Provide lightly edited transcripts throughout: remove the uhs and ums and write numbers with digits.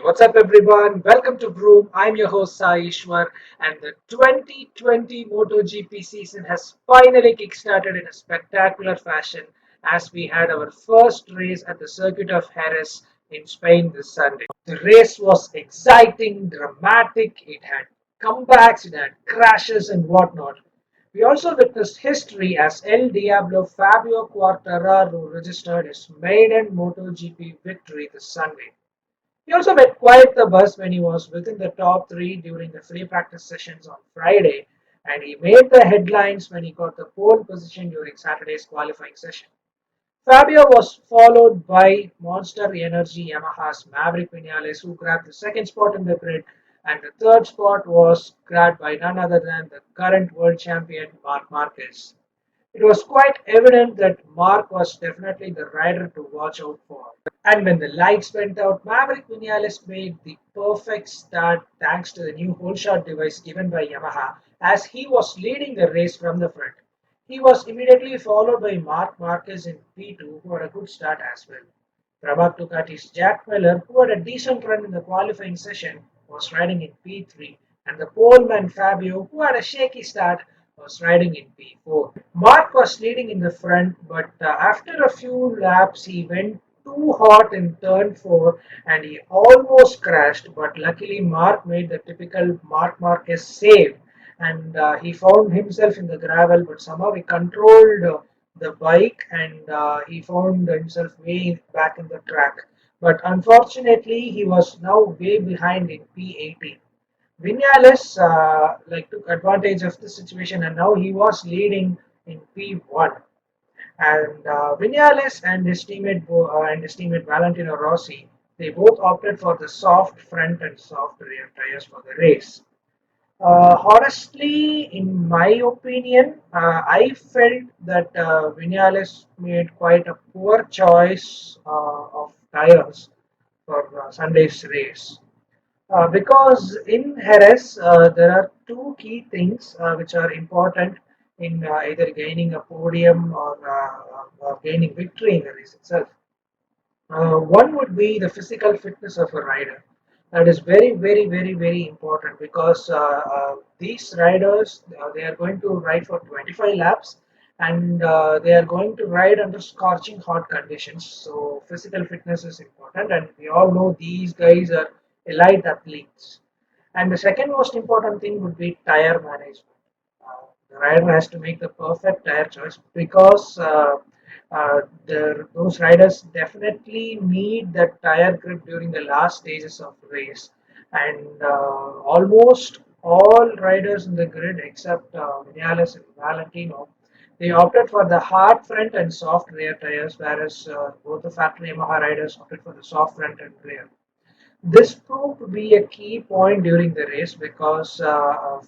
What's up, everyone? Welcome to VROOOM. I'm your host, Sai Ishwar, and the 2020 MotoGP season has finally kickstarted in a spectacular fashion as we had our first race at the circuit of Jerez in Spain this Sunday. The race was exciting, dramatic, it had comebacks, it had crashes, and whatnot. We also witnessed history as El Diablo Fabio Quartararo registered his maiden MotoGP victory this Sunday. He also made quite the buzz when he was within the top three during the free practice sessions on Friday, and he made the headlines when he got the pole position during Saturday's qualifying session. Fabio was followed by Monster Energy Yamaha's Maverick Vinales, who grabbed the second spot in the grid, and the third spot was grabbed by none other than the current world champion Marc Marquez. It was quite evident that Mark was definitely the rider to watch out for. And when the lights went out, Maverick Vinales made the perfect start thanks to the new hole shot device given by Yamaha as he was leading the race from the front. He was immediately followed by Marc Marquez in P2, who had a good start as well. Prabhak Ducati's Jack Miller, who had a decent run in the qualifying session, was riding in P3, and the poleman Fabio, who had a shaky start, was riding in P4. Mark was leading in the front, but after a few laps, he went too hot in turn 4 and he almost crashed. But luckily, Mark made the typical Mark Marquez save and he found himself in the gravel, but somehow he controlled the bike and he found himself way back in the track. But unfortunately, he was now way behind in P18. Vinales took advantage of the situation and now he was leading in P1. And Vinales and his teammate Valentino Rossi, they both opted for the soft front and soft rear tires for the race. Honestly, in my opinion, I felt that Vinales made quite a poor choice of tires for Sunday's race. Because in Jerez, there are two key things which are important in either gaining a podium or gaining victory in the race itself. One would be the physical fitness of a rider. That is very, very, very, very important because these riders they are going to ride for 25 laps and they are going to ride under scorching hot conditions. So physical fitness is important, and we all know these guys are elite athletes. And the second most important thing would be tire management. The rider has to make the perfect tire choice because those riders definitely need that tire grip during the last stages of the race. And almost all riders in the grid except Vinales and Valentino, they opted for the hard front and soft rear tires, whereas both the factory Yamaha riders opted for the soft front and rear. This proved to be a key point during the race because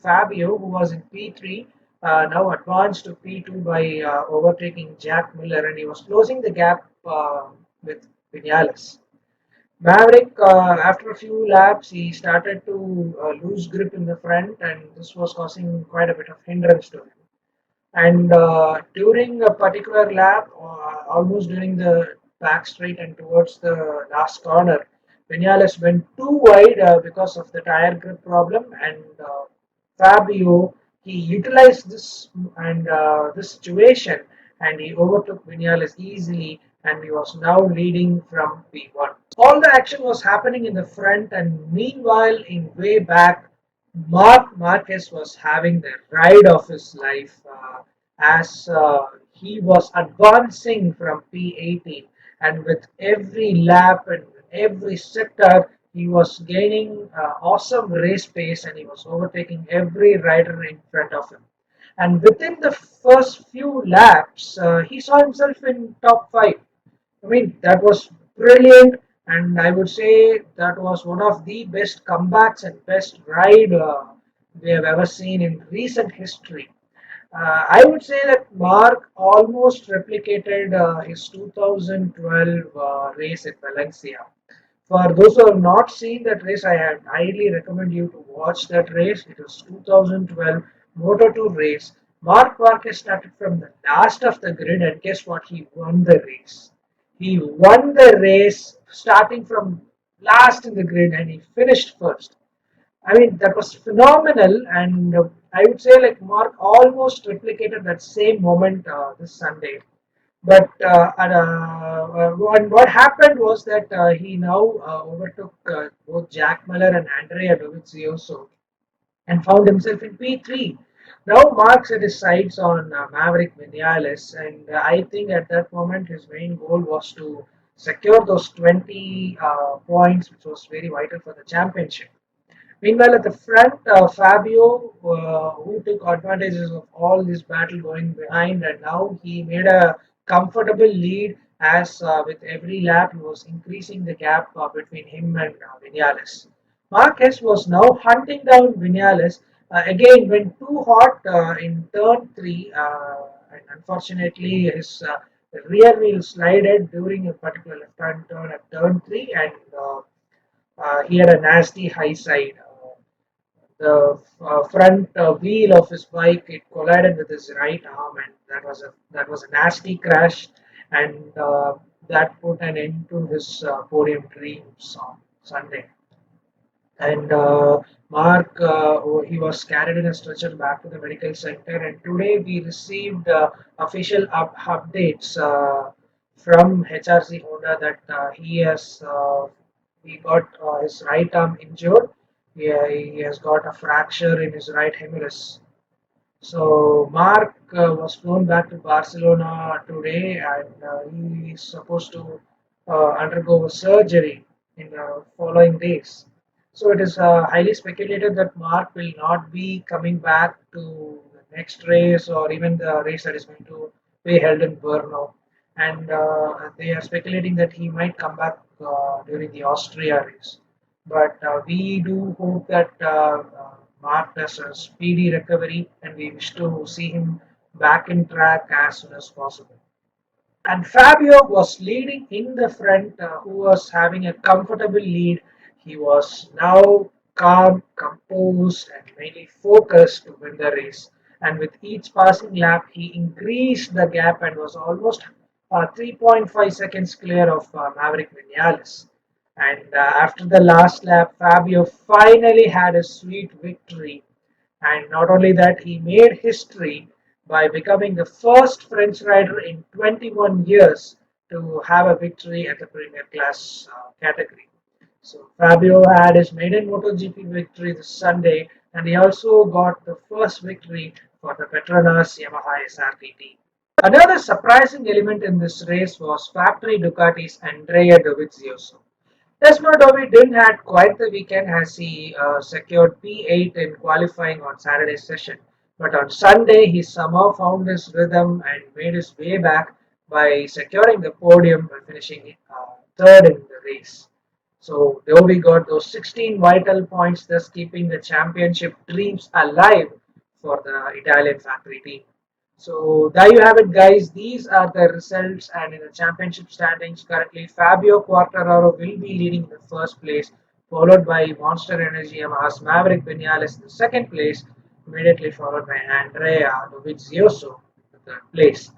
Fabio, who was in P3, now advanced to P2 by overtaking Jack Miller, and he was closing the gap with Vinales. Maverick, after a few laps, he started to lose grip in the front, and this was causing quite a bit of hindrance to him. And during a particular lap, almost during the back straight and towards the last corner, Vinales went too wide because of the tire grip problem, and Fabio he utilized this and this situation, and he overtook Vinales easily, and he was now leading from P1. All the action was happening in the front, and meanwhile, in way back, Marc Marquez was having the ride of his life as he was advancing from P18, and with every lap and every sector, he was gaining awesome race pace and he was overtaking every rider in front of him. And within the first few laps, he saw himself in top five. I mean, that was brilliant, and I would say that was one of the best comebacks and best ride we have ever seen in recent history. I would say that Mark almost replicated his 2012 race at Valencia. For those who have not seen that race, I highly recommend you to watch that race. It was 2012 Moto2 race. Mark Marquez started from the last of the grid, and guess what? He won the race. He won the race starting from last in the grid, and he finished first. I mean, that was phenomenal, and I would say like Mark almost replicated that same moment this Sunday. But what happened was that he now overtook both Jack Miller and Andrea Dovizioso and found himself in P3. Now Mark set his sights on Maverick Vinales, and I think at that moment his main goal was to secure those 20 points, which was very vital for the championship. Meanwhile, at the front, Fabio, who took advantages of all this battle going behind, and now he made a comfortable lead as with every lap he was increasing the gap between him and Vinales. Marquez was now hunting down Vinales. Again, went too hot in turn three, and unfortunately, his rear wheel slided during a particular left-hand turn at turn three, and he had a nasty high side. The front wheel of his bike it collided with his right arm, and that was a nasty crash, and that put an end to his podium dreams on Sunday. And Mark, he was carried in a stretcher back to the medical center. And today we received official updates from HRC Honda that he got his right arm injured. He has got a fracture in his right humerus. So Mark was flown back to Barcelona today, and he is supposed to undergo a surgery in the following days. So it is highly speculated that Mark will not be coming back to the next race or even the race that is going to be held in Brno. And they are speculating that he might come back during the Austria race. But we do hope that Mark does a speedy recovery, and we wish to see him back in track as soon as possible. And Fabio was leading in the front, who was having a comfortable lead. He was now calm, composed, and mainly focused to win the race. And with each passing lap, he increased the gap and was almost 3.5 seconds clear of Maverick Vinales. And after the last lap, Fabio finally had a sweet victory. And not only that, he made history by becoming the first French rider in 21 years to have a victory at the Premier Class category. So Fabio had his maiden MotoGP victory this Sunday, and he also got the first victory for the Petronas Yamaha SRT team. Another surprising element in this race was factory Ducati's Andrea Dovizioso. Desmodovi didn't had quite the weekend as he secured P8 in qualifying on Saturday's session. But on Sunday, he somehow found his rhythm and made his way back by securing the podium and finishing third in the race. So Dovi got those 16 vital points, thus keeping the championship dreams alive for the Italian factory team. So there you have it, guys. These are the results, and in the championship standings, currently Fabio Quartararo will be leading in the first place, followed by Monster Energy Yamaha's Maverick Vinales in the second place, immediately followed by Andrea Dovizioso in the third place.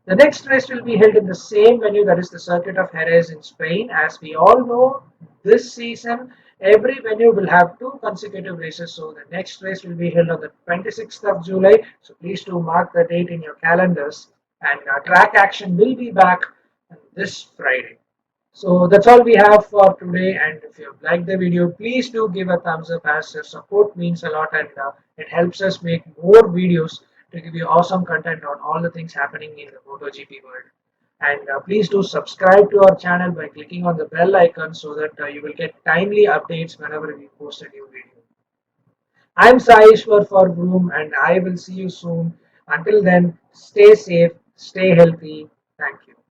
The next race will be held in the same venue, that is the Circuit of Jerez in Spain. As we all know, this season every venue will have two consecutive races. So the next race will be held on the 26th of July. So please do mark the date in your calendars. And track action will be back this Friday. So that's all we have for today. And if you liked the video, please do give a thumbs up, as your support means a lot, and it helps us make more videos to give you awesome content on all the things happening in the MotoGP world. And please do subscribe to our channel by clicking on the bell icon so that you will get timely updates whenever we post a new video. I'm Saishwar for VROOOM, and I will see you soon. Until then, stay safe, stay healthy. Thank you.